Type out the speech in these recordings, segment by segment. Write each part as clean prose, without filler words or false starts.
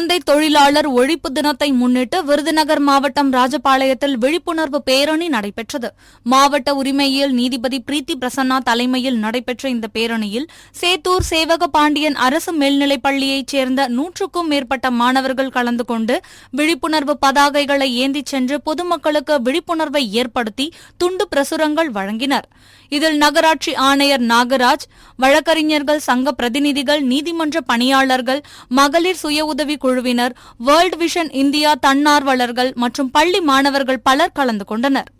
குழந்தை தொழிலாளர் ஒழிப்பு தினத்தை முன்னிட்டு விருதுநகர் மாவட்டம் ராஜபாளையத்தில் விழிப்புணர்வு பேரணி நடைபெற்றது. மாவட்ட உரிமையியல் நீதிபதி பிரீத்தி பிரசன்னா தலைமையில் நடைபெற்ற இந்த பேரணியில் சேத்தூர் சேவக பாண்டியன் அரசு மேல்நிலைப் பள்ளியைச் சேர்ந்த 100க்கும் மேற்பட்ட மாணவர்கள் கலந்து கொண்டு விழிப்புணர்வு பதாகைகளை ஏந்திச் சென்று பொதுமக்களுக்கு விழிப்புணர்வை ஏற்படுத்தி துண்டு பிரசுரங்கள் வழங்கினர். இதில் நகராட்சி ஆணையர் நாகராஜ், வழக்கறிஞர்கள் சங்க பிரதிநிதிகள், நீதிமன்ற பணியாளர்கள், மகளிர் சுய உதவி குழுவினர், வேர்ல்ட் விஷன் இந்தியா தன்னார்வலர்கள் மற்றும் பள்ளி மாணவர்கள் பலர் கலந்து கொண்டனர்.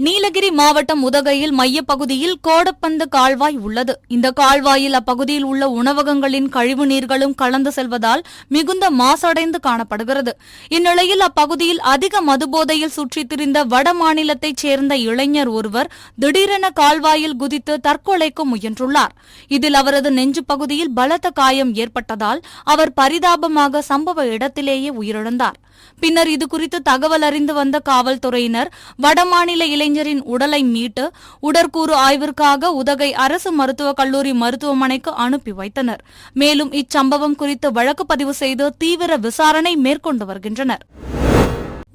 நீலகிரி மாவட்டம் உதகையில் மையப்பகுதியில் கோடப்பந்து கால்வாய் உள்ளது. இந்த கால்வாயில் அப்பகுதியில் உள்ள உணவகங்களின் கழிவு நீர்களும் கலந்து செல்வதால் மிகுந்த மாசடைந்து காணப்படுகிறது. இந்நிலையில் அப்பகுதியில் அதிக மதுபோதையில் சுற்றித் திரிந்த வட மாநிலத்தைச் சேர்ந்த இளைஞர் ஒருவர் திடீரென கால்வாயில் குதித்து தற்கொலைக்கு முயன்றுள்ளார். இதில் அவரது நெஞ்சு பகுதியில் பலத்த காயம் ஏற்பட்டதால் அவர் பரிதாபமாக சம்பவ இடத்திலேயே உயிரிழந்தார். பின்னர் இதுகுறித்து தகவல் அறிந்து வந்த காவல்துறையினர் வடமாநில இளைஞரின் உடலை மீட்டு உடற்கூறு ஆய்விற்காக உதகை அரசு மருத்துவக் கல்லூரி மருத்துவமனைக்கு அனுப்பி வைத்தனர். மேலும் இச்சம்பவம் குறித்து வழக்கு பதிவு செய்து தீவிர விசாரணை மேற்கொண்டு வருகின்றனர்.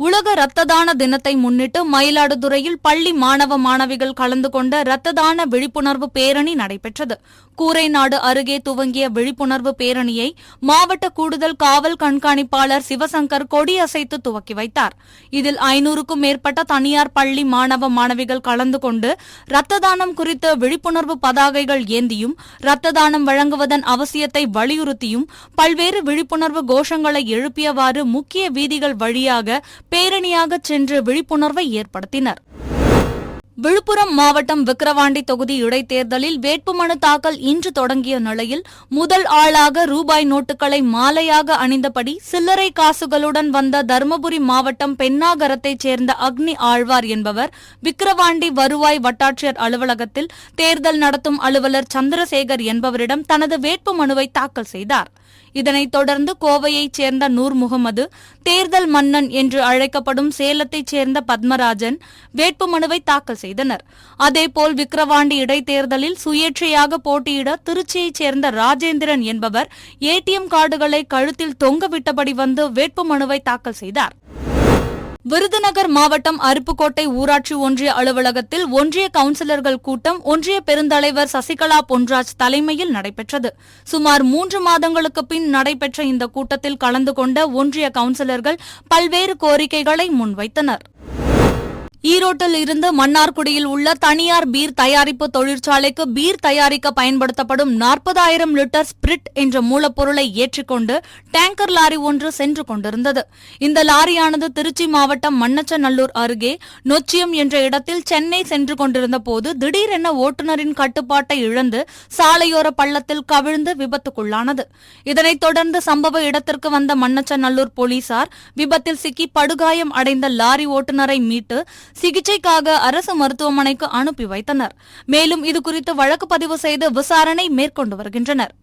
உலக இரத்த தான தினத்தை முன்னிட்டு மயிலாடுதுறையில் பள்ளி மாணவ மாணவிகள் கலந்து கொண்ட இரத்த தான விழிப்புணர்வு பேரணி நடைபெற்றது. கூரைநாடு அருகே துவங்கிய விழிப்புணர்வு பேரணியை மாவட்ட கூடுதல் காவல் கண்காணிப்பாளர் சிவசங்கர் கொடியசைத்து துவக்கி வைத்தார். இதில் 500க்கும் மேற்பட்ட தனியார் பள்ளி மாணவ மாணவிகள் கலந்து கொண்டு இரத்த தானம் குறித்த விழிப்புணர்வு பதாகைகள் ஏந்தியும் இரத்த தானம் வழங்குவதன் அவசியத்தை வலியுறுத்தியும் பல்வேறு விழிப்புணர்வு கோஷங்களை எழுப்பியவாறு முக்கிய வீதிகள் வழியாக பேரணியாகச் சென்று விழிப்புணர்வை ஏற்படுத்தினர். விழுப்புரம் மாவட்டம் விக்கிரவாண்டி தொகுதி இடைத்தேர்தலில் வேட்புமனு தாக்கல் இன்று தொடங்கிய நிலையில் முதல் ஆளாக ரூபாய் நோட்டுகளை மாலையாக அணிந்தபடி சில்லறை காசுகளுடன் வந்த தருமபுரி மாவட்டம் பென்னாகரத்தைச் சேர்ந்த அக்னி ஆழ்வார் என்பவர் விக்கிரவாண்டி வருவாய் வட்டாட்சியர் அலுவலகத்தில் தேர்தல் நடத்தும் அலுவலர் சந்திரசேகர் என்பவரிடம் தனது வேட்புமனுவை தாக்கல் செய்தார். இதனைத் தொடர்ந்து கோவையைச் சேர்ந்த நூர் முகமது, தேர்தல் மன்னன் என்று அழைக்கப்படும் சேலத்தைச் சேர்ந்த பத்மராஜன் வேட்புமனுவை தாக்கல் செய்தனர். அதேபோல் விக்கிரவாண்டி இடைத்தேர்தலில் சுயேட்சையாக போட்டியிட திருச்சியைச் சேர்ந்த ராஜேந்திரன் என்பவர் ஏடிஎம் கார்டுகளை கழுத்தில் தொங்கவிட்டபடி வந்து வேட்புமனுவை தாக்கல் செய்தார். விருதுநகர் மாவட்டம் அருப்புக்கோட்டை ஊராட்சி ஒன்றிய அலுவலகத்தில் ஒன்றிய கவுன்சிலர்கள் கூட்டம் ஒன்றிய பெருந்தலைவர் சசிகலா பொன்ராஜ் தலைமையில் நடைபெற்றது. சுமார் 3 மாதங்களுக்கு பின் நடைபெற்ற இந்த கூட்டத்தில் கலந்து கொண்ட ஒன்றிய கவுன்சிலர்கள் பல்வேறு கோரிக்கைகளை முன்வைத்தனர். ஈரோட்டில் இருந்து மன்னார்குடியில் உள்ள தனியார் பீர் தயாரிப்பு தொழிற்சாலைக்கு பீர் தயாரிக்க பயன்படுத்தப்படும் 40,000 லிட்டர் ஸ்பிரிட் என்ற மூலப்பொருளை ஏற்றிக்கொண்டு டேங்கர் லாரி ஒன்று சென்று கொண்டிருந்தது. இந்த லாரியானது திருச்சி மாவட்டம் மண்ணச்சநல்லூர் அருகே நொச்சியம் என்ற இடத்தில் சென்னை சென்று கொண்டிருந்த போது திடீரென ஓட்டுநரின் கட்டுப்பாட்டை இழந்து சாலையோர பள்ளத்தில் கவிழ்ந்து விபத்துக்குள்ளானது. இதனைத் தொடர்ந்து சம்பவ இடத்திற்கு வந்த மண்ணச்சநல்லூர் போலீசார் விபத்தில் சிக்கி படுகாயம் அடைந்த லாரி ஓட்டுநரை மீட்டு சிகிச்சைக்காக அரசு மருத்துவமனைக்கு அனுப்பி வைத்தனர். மேலும் இதுகுறித்து வழக்கு பதிவு செய்து விசாரணை மேற்கொண்டு வருகின்றனர்.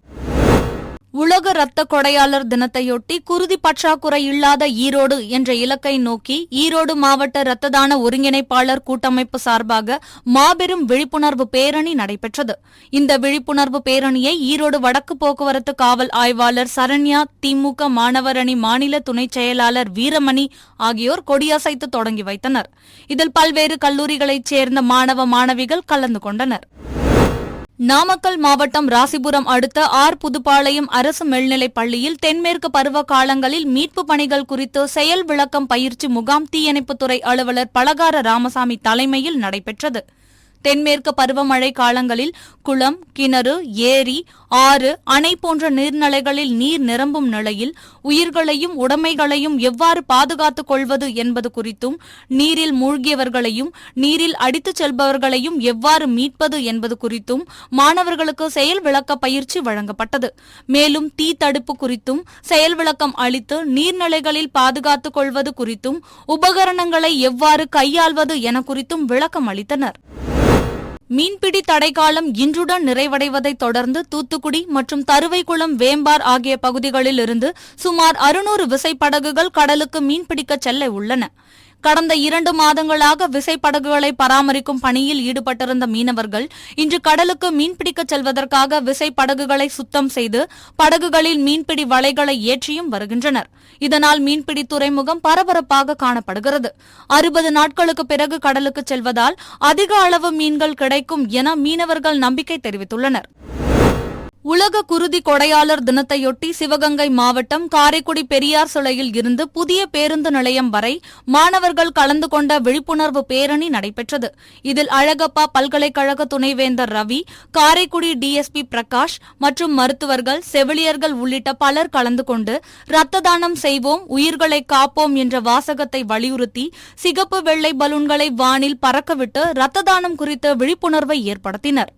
உலக இரத்த கொடையாளர் தினத்தையொட்டி குருதி பற்றாக்குறை இல்லாத ஈரோடு என்ற இலக்கை நோக்கி ஈரோடு மாவட்ட இரத்த தான ஒருங்கிணைப்பாளர் கூட்டமைப்பு சார்பாக மாபெரும் விழிப்புணர்வு பேரணி நடைபெற்றது. இந்த விழிப்புணர்வு பேரணியை ஈரோடு வடக்கு போக்குவரத்து காவல் ஆய்வாளர் சரண்யா, திமுக மாணவர் அணி மாநில துணைச் செயலாளர் வீரமணி ஆகியோர் கொடியசைத்து தொடங்கி வைத்தனர். இதில் பல்வேறு கல்லூரிகளைச் சேர்ந்த மாணவ மாணவிகள் கலந்து கொண்டனர். நாமக்கல் மாவட்டம் ராசிபுரம் அடுத்த புதுப்பாளையம் அரசு மேல்நிலைப் பள்ளியில் தென்மேற்கு பருவ காலங்களில் மீட்பு பணிகள் குறித்து செயல் விளக்கம் பயிற்சி முகாம் தீயணைப்புத்துறை அலுவலர் பலகார ராமசாமி தலைமையில் நடைபெற்றது. தென்மேற்கு பருவமழை காலங்களில் குளம், கிணறு, ஏரி, ஆறு, அணை போன்ற நீர்நிலைகளில் நீர் நிரம்பும் நிலையில் உயிர்களையும் உடைமைகளையும் எவ்வாறு பாதுகாத்துக் கொள்வது என்பது குறித்தும், நீரில் மூழ்கியவர்களையும் நீரில் அடித்துச் செல்பவர்களையும் எவ்வாறு மீட்பது என்பது குறித்தும் மாணவர்களுக்கு செயல் விளக்க பயிற்சி வழங்கப்பட்டது. மேலும் தீ தடுப்பு குறித்தும் செயல் விளக்கம் அளித்து நீர்நிலைகளில் பாதுகாத்துக் கொள்வது குறித்தும் உபகரணங்களை எவ்வாறு கையாள்வது என குறித்தும் விளக்கம் அளித்தனர். மீன்பிடி தடைக்காலம் இன்றுடன் நிறைவடைவதைத் தொடர்ந்து தூத்துக்குடி மற்றும் தருவைக்குளம், வேம்பார் ஆகிய பகுதிகளில் இருந்து சுமார் 600 விசைப்படகுகள் கடலுக்கு மீன்பிடிக்கச் செல்ல உள்ளன. கடந்த 2 மாதங்களாக விசைப்படகுகளை பராமரிக்கும் பணியில் ஈடுபட்டிருந்த மீனவர்கள் இன்று கடலுக்கு மீன்பிடிக்கச் செல்வதற்காக விசைப்படகுகளை சுத்தம் செய்து படகுகளில் மீன்பிடி வலைகளை ஏற்றியும் வருகின்றனர். இதனால் மீன்பிடி துறைமுகம் பரபரப்பாக காணப்படுகிறது. 60 நாட்களுக்கு பிறகு கடலுக்கு செல்வதால் அதிக அளவு மீன்கள் கிடைக்கும் என மீனவர்கள் நம்பிக்கை தெரிவித்துள்ளனர். உலக குருதி கொடையாளர் தினத்தையொட்டி சிவகங்கை மாவட்டம் காரைக்குடி பெரியார் சிலையில் இருந்து புதிய பேருந்து நிலையம் வரை மாணவர்கள் கலந்து கொண்ட விழிப்புணர்வு பேரணி நடைபெற்றது. இதில் அழகப்பா பல்கலைக்கழக துணைவேந்தர் ரவி, காரைக்குடி டிஎஸ்பி பிரகாஷ் மற்றும் மருத்துவர்கள், செவிலியர்கள் உள்ளிட்ட பலர் கலந்து கொண்டு ரத்த தானம் செய்வோம், உயிர்களை காப்போம் என்ற வாசகத்தை வலியுறுத்தி சிகப்பு வெள்ளை பலூன்களை வானில் பறக்கவிட்டு ரத்த தானம் குறித்த விழிப்புணர்வை ஏற்படுத்தினர்.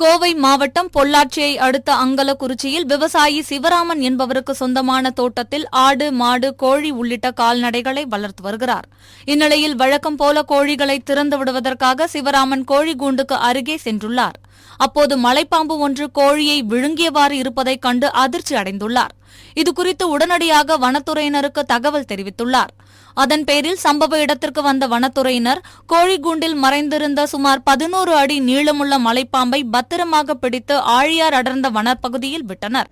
கோவை மாவட்டம் பொள்ளாச்சியை அடுத்த அங்கலக்குறிச்சியில் விவசாயி சிவராமன் என்பவருக்கு சொந்தமான தோட்டத்தில் ஆடு, மாடு, கோழி உள்ளிட்ட கால்நடைகளை வளர்த்து வருகிறார். இந்நிலையில் வழக்கம் போல கோழிகளை திறந்து விடுவதற்காக சிவராமன் கோழி கூண்டுக்கு அருகே சென்றுள்ளார். அப்போது மலைப்பாம்பு ஒன்று கோழியை விழுங்கியவாறு இருப்பதைக் கண்டு அதிர்ச்சி அடைந்துள்ளார். இதுகுறித்து உடனடியாக வனத்துறையினருக்கு தகவல் தெரிவித்துள்ளார். அதன் பேரில் சம்பவ இடத்திற்கு வந்த வனத்துறையினர் கோழிக்கூண்டில் மறைந்திருந்த சுமார் 11 அடி நீளமுள்ள மலைப்பாம்பை பத்திரமாக பிடித்து ஆழியார் அடர்ந்த வனப்பகுதியில் விட்டனர்.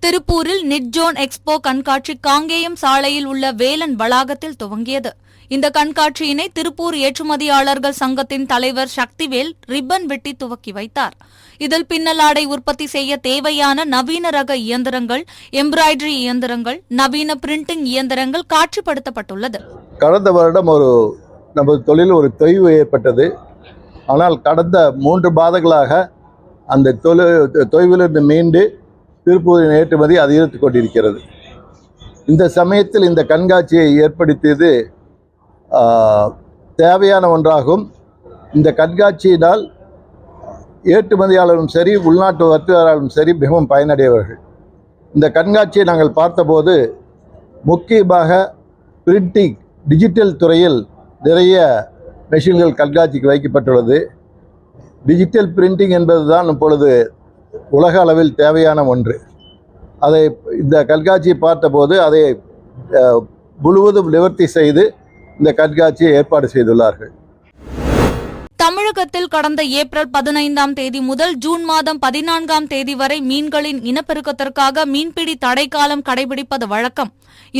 திருப்பூரில் நிட்ஜோன் எக்ஸ்போ கண்காட்சி காங்கேயம் சாலையில் உள்ள வேலன் வளாகத்தில் துவங்கியது. இந்த கண்காட்சியினை திருப்பூர் ஏற்றுமதியாளர்கள் சங்கத்தின் தலைவர் சக்திவேல் ரிப்பன் வெட்டி துவக்கி வைத்தார். இதில் பின்னலாடை உற்பத்தி செய்ய தேவையான நவீன ரக இயந்திரங்கள், எம்ப்ராய்டரி இயந்திரங்கள், நவீன பிரிண்டிங் இயந்திரங்கள் காட்சிப்படுத்தப்பட்டுள்ளது. கடந்த வருடம் நமது தொழில் ஒரு தொய்வு ஏற்பட்டது. ஆனால் கடந்த 3 மாதங்களாக அந்த தொய்விலிருந்து மீண்டு திருப்பூரின் ஏற்றுமதி அதிகரித்துக் கொண்டிருக்கிறது. இந்த சமயத்தில் இந்த கண்காட்சியை ஏற்படுத்தியது தேவையான ஒன்றாகும். இந்த கண்காட்சியினால் ஏற்றுமதியாளரும் சரி, உள்நாட்டு வர்த்தகர்களும் சரி மிகவும் பயனடையவர்கள். இந்த கண்காட்சியை நாங்கள் பார்த்தபோது முக்கியமாக பிரிண்டிங், டிஜிட்டல் துறையில் நிறைய மெஷின்கள் கண்காட்சிக்கு வைக்கப்பட்டுள்ளது. டிஜிட்டல் பிரிண்டிங் என்பதுதான் இப்பொழுது உலக அளவில் தேவையான ஒன்று. அதை இந்த கண்காட்சியை பார்த்தபோது அதை முழுவதும் நிவர்த்தி செய்து இந்த கண்காட்சியை ஏற்பாடு செய்துள்ளார்கள். தமிழகத்தில் கடந்த ஏப்ரல் 15ஆம் தேதி முதல் ஜூன் மாதம் 14ஆம் தேதி வரை மீன்களின் இனப்பெருக்கத்திற்காக மீன்பிடி தடைக்காலம் கடைபிடிப்பது வழக்கம்.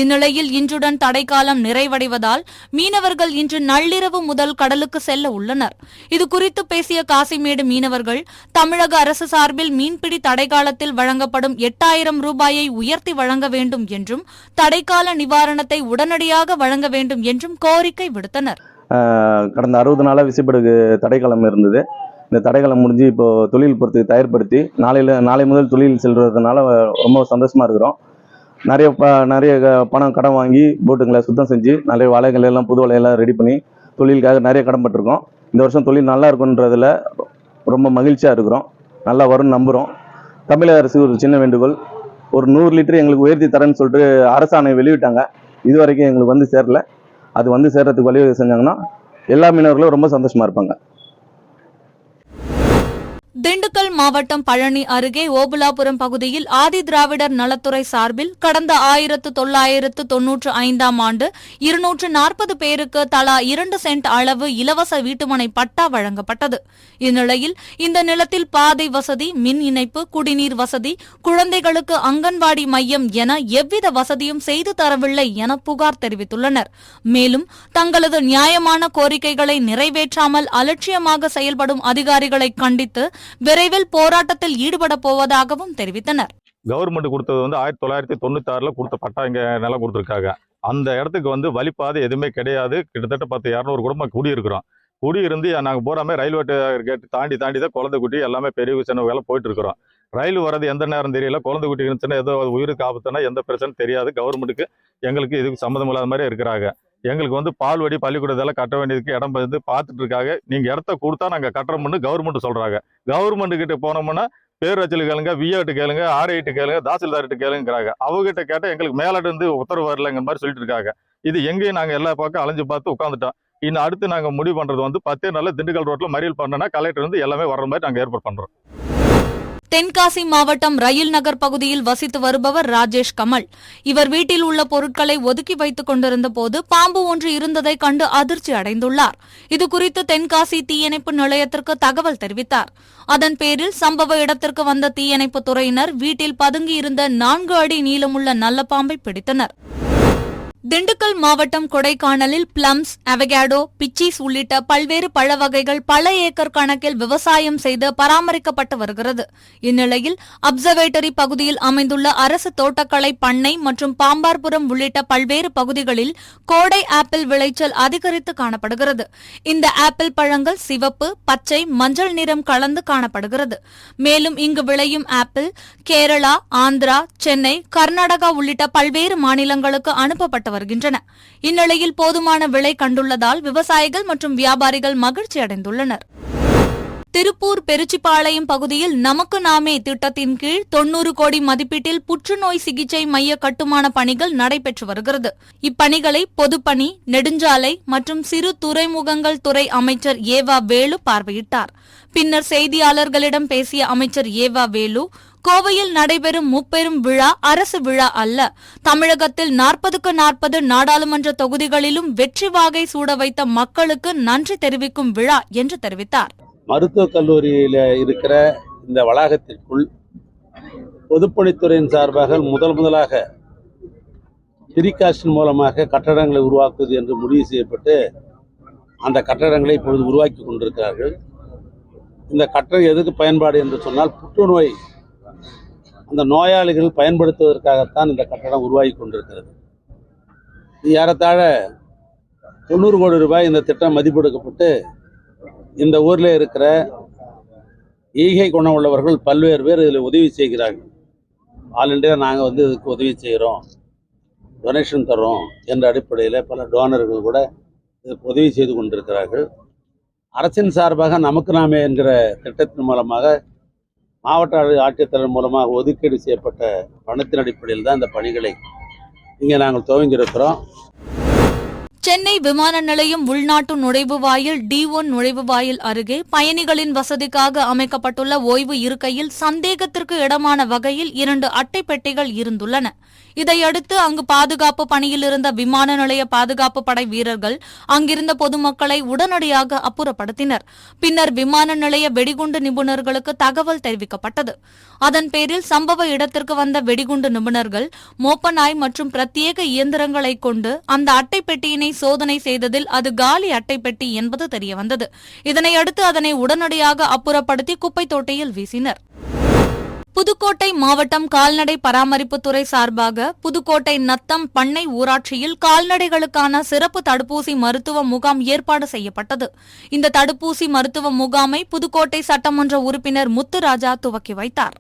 இந்நிலையில் இன்றுடன் தடைக்காலம் நிறைவடைவதால் மீனவர்கள் இன்று நள்ளிரவு முதல் கடலுக்கு செல்ல உள்ளனர். இதுகுறித்து பேசிய காசிமேடு மீனவர்கள், தமிழக அரசு சார்பில் மீன்பிடி தடைக்காலத்தில் வழங்கப்படும் 8000 ரூபாயை உயர்த்தி வழங்க வேண்டும் என்றும் தடைக்கால நிவாரணத்தை உடனடியாக வழங்க வேண்டும் என்றும் கோரிக்கை விடுத்தனர். கடந்த 60 நாளாக விசைப்படகு தடைக்காலம் இருந்தது. இந்த தடைக்காலம் முடிஞ்சு இப்போது தொழில் பொறுத்து தயார்படுத்தி நாளை முதல் தொழில் செல்வதனால ரொம்ப சந்தோஷமாக இருக்கிறோம். நிறைய பணம் கடன் வாங்கி போட்டுங்களை சுத்தம் செஞ்சு நிறைய வலைகள் எல்லாம் புது வலையெல்லாம் ரெடி பண்ணி தொழிலுக்காக நிறைய கடன் பட்டிருக்கோம். இந்த வருஷம் தொழில் நல்லா இருக்குன்றதில் ரொம்ப மகிழ்ச்சியாக இருக்கிறோம். நல்லா வரும்னு நம்புகிறோம். தமிழக அரசு ஒரு சின்ன வேண்டுகோள், ஒரு 100 லிட்டர் எங்களுக்கு உயர்த்தி தரேன்னு சொல்லிட்டு அரசாணை வெளியிட்டாங்க. இது வரைக்கும் எங்களுக்கு வந்து சேரல. அது வந்து சேர்றதுக்கு வழிவகை செஞ்சாங்கன்னா எல்லா மீனவர்களும் ரொம்ப சந்தோஷமா இருப்பாங்க. திண்டுக்கல் மாவட்டம் பழனி அருகே ஓபுலாபுரம் பகுதியில் ஆதி திராவிடர் நலத்துறை சார்பில் கடந்த 1995ஆம் ஆண்டு 240 பேருக்கு தலா 2 சென்ட் அளவு இலவச வீட்டுமனை பட்டா வழங்கப்பட்டது. இந்நிலையில் இந்த நிலத்தில் பாதை வசதி, மின் இணைப்பு, குடிநீர் வசதி, குழந்தைகளுக்கு அங்கன்வாடி மையம் என எவ்வித வசதியும் செய்து தரவில்லை என புகார் தெரிவித்துள்ளனர். மேலும் தங்களது நியாயமான கோரிக்கைகளை நிறைவேற்றாமல் அலட்சியமாக செயல்படும் அதிகாரிகளை கண்டித்து விரைவில் போராட்டத்தில் ஈடுபட போவதாகவும் தெரிவித்தனர். கவர்மெண்ட் கொடுத்தது 1996 கொடுத்த பட்டா இங்க நிலம் கொடுத்துருக்காங்க. அந்த இடத்துக்கு வழிபாதை எதுவுமே கிடையாது. கிட்டத்தட்ட 200 குடும்பம் குடியிருக்கிறோம். குடியிருந்து நாங்கள் போறாமே ரயில்வே கேட்டு தாண்டி தான் குழந்தை குட்டி எல்லாமே பெரிய சின்ன போயிட்டு இருக்கிறோம். ரயில் வர்றது எந்த நேரம் தெரியல. குழந்தை குட்டி இருந்துச்சுன்னா ஏதோ உயிருக்கு ஆபத்துனா எந்த பிரச்சனை தெரியாது. கவர்மெண்ட்டுக்கு எங்களுக்கு இதுக்கு சம்மந்தம் இல்லாத மாதிரி இருக்கிறாங்க. எங்களுக்கு பால்வடி பள்ளிக்கூடம் இதெல்லாம் கட்ட வேண்டியதுக்கு இடம் பார்த்துட்டு இருக்காங்க. நீங்க இடத்த கொடுத்தா நாங்கள் கட்டுறோம்னு கவர்மெண்ட் சொல்றாங்க. கவர்மெண்ட் கிட்ட போனோம்னா பேரூராட்சியில் கேளுங்க, விஏட்டு கேளுங்க, ஆர்ஐட்டு கேளுங்க, தாசில்தார்கிட்ட கேளுங்கிறாங்க. அவங்ககிட்ட கேட்டால் எங்களுக்கு மேலிட்டு இருந்து உத்தரவு வரலைங்கிற மாதிரி சொல்லிட்டு இருக்காங்க. இது எங்கேயும் நாங்கள் எல்லா பக்கம் அலைஞ்சு பார்த்து உட்காந்துட்டோம். இன்னும் அடுத்து நாங்கள் முடிவு பண்றது 10 நாளில் திண்டுக்கல் ரோட்ல மறியல் பண்ணனா கலெக்டர் எல்லாமே வர்ற மாதிரி நாங்கள் ஏற்பாடு பண்றோம். தென்காசி மாவட்டம் ரயில் நகர் பகுதியில் வசித்து வருபவர் ராஜேஷ் கமல். இவர் வீட்டில் உள்ள பொருட்களை ஒதுக்கி வைத்துக் கொண்டிருந்த போது பாம்பு ஒன்று இருந்ததை கண்டு அதிர்ச்சி அடைந்துள்ளார். இதுகுறித்து தென்காசி தீயணைப்பு நிலையத்திற்கு தகவல் தெரிவித்தார். அதன் பேரில் சம்பவ இடத்திற்கு வந்த தீயணைப்பு துறையினர் வீட்டில் பதுங்கியிருந்த 4 அடி நீளமுள்ள நல்ல பாம்பை பிடித்தனர். திண்டுக்கல் மாவட்டம் கொடைக்கானலில் பிளம்ஸ், அவகேடோ, பிச்சீஸ் உள்ளிட்ட பல்வேறு பழ வகைகள் பல ஏக்கர் கணக்கில் விவசாயம் செய்து பராமரிக்கப்பட்டு வருகிறது. இந்நிலையில் அப்சர்வேட்டரி பகுதியில் அமைந்துள்ள அரசு தோட்டக்கலை பண்ணை மற்றும் பாம்பார்புரம் உள்ளிட்ட பல்வேறு பகுதிகளில் கோடை ஆப்பிள் விளைச்சல் அதிகரித்து காணப்படுகிறது. இந்த ஆப்பிள் பழங்கள் சிவப்பு, பச்சை, மஞ்சள் நிறம் கலந்து காணப்படுகிறது. மேலும் இங்கு விளையும் ஆப்பிள் கேரளா, ஆந்திரா, சென்னை, கர்நாடகா உள்ளிட்ட பல்வேறு மாநிலங்களுக்கு அனுப்பப்பட்டு வருகின்றன. இந்நிலையில் போதுமான விலை கண்டுள்ளதால் விவசாயிகள் மற்றும் வியாபாரிகள் மகிழ்ச்சி அடைந்துள்ளனர். திருப்பூர் பெருச்சிபாளையம் பகுதியில் நமக்கு நாமே திட்டத்தின் கீழ் 90 கோடி மதிப்பீட்டில் புற்றுநோய் சிகிச்சை மைய கட்டுமான பணிகள் நடைபெற்று வருகிறது. இப்பணிகளை பொதுப்பணி, நெடுஞ்சாலை மற்றும் சிறு துறைமுகங்கள் துறை அமைச்சர் ஏவா வேலு பார்வையிட்டார். பின்னர் செய்தியாளர்களிடம் பேசிய அமைச்சர் ஏவா வேலு, கோவையில் நடைபெறும் முப்பெரும் விழா அரசு விழா அல்ல, தமிழகத்தில் 40க்கு 40 நாடாளுமன்ற தொகுதிகளிலும் வெற்றி வாகை சூட வைத்த மக்களுக்கு நன்றி தெரிவிக்கும் விழா என்று தெரிவித்தார். மருத்துவக் கல்லூரியில் இருக்கிற இந்த வளாகத்திற்குள் பொதுப்பணித்துறையின் சார்பாக முதலாக பிரிகாஸ்டின் மூலமாக கட்டடங்களை உருவாக்குவது என்று முடிவு செய்யப்பட்டு அந்த கட்டடங்களை இப்பொழுது உருவாக்கி கொண்டிருக்கிறார்கள். இந்த கட்டடம் எதுக்கு பயன்பாடு என்று சொன்னால், புற்றுநோய் அந்த நோயாளிகள் பயன்படுத்துவதற்காகத்தான் இந்த கட்டடம் உருவாகி கொண்டிருக்கிறது. ஏறத்தாழ 90 கோடி ரூபாய் இந்த திட்டம் மதிப்பிடுக்கப்பட்டு இந்த ஊரில் இருக்கிற ஈகை குணம் உள்ளவர்கள் பல்வேறு பேர் இதில் உதவி செய்கிறார்கள். ஆல் இண்டியா நாங்கள் இதுக்கு உதவி செய்கிறோம், டொனேஷன் தர்றோம் என்ற அடிப்படையில் பல டோனர்கள் கூட இதுக்கு உதவி செய்து கொண்டிருக்கிறார்கள். அரசின் சார்பாக நமக்கு நாமே என்கிற திட்டத்தின் மூலமாக மாவட்ட ஆட்சித்தலைவர் மூலமாக ஒதுக்கீடு செய்யப்பட்ட பணத்தின் அடிப்படையில் தான் இந்த பணிகளை இங்கே நாங்கள் துவங்கியிருக்கிறோம். சென்னை விமான நிலையம் உள்நாட்டு நுழைவு வாயில் D1 நுழைவு வாயில் அருகே பயணிகளின் வசதிக்காக அமைக்கப்பட்டுள்ள ஓய்வு இருக்கையில் சந்தேகத்திற்கு இடமான வகையில் 2 அட்டை பெட்டிகள் இருந்துள்ளன. இதையடுத்து அங்கு பாதுகாப்பு பணியில் இருந்த விமான நிலைய பாதுகாப்பு படை வீரர்கள் அங்கிருந்த பொதுமக்களை உடனடியாக அப்புறப்படுத்தினர். பின்னர் விமான நிலைய வெடிகுண்டு நிபுணர்களுக்கு தகவல் தெரிவிக்கப்பட்டது. அதன் பேரில் சம்பவ இடத்திற்கு வந்த வெடிகுண்டு நிபுணர்கள் மோப்பநாய் மற்றும் பிரத்யேக இயந்திரங்களை கொண்டு அந்த அட்டை பெட்டியினை சோதனை செய்ததில் அது காலி அட்டை பெட்டி என்பது தெரியவந்தது. இதனையடுத்து அதனை உடனடியாக அப்புறப்படுத்தி குப்பை தொட்டியில் வீசினர். புதுக்கோட்டை மாவட்டம் கால்நடை பராமரிப்புத்துறை சார்பாக புதுக்கோட்டை நத்தம் பண்ணை ஊராட்சியில் கால்நடைகளுக்கான சிறப்பு தடுப்பூசி மருத்துவ முகாம் ஏற்பாடு செய்யப்பட்டது. இந்த தடுப்பூசி மருத்துவ முகாமை புதுக்கோட்டை சட்டமன்ற உறுப்பினர் முத்துராஜா துவக்கி வைத்தார்.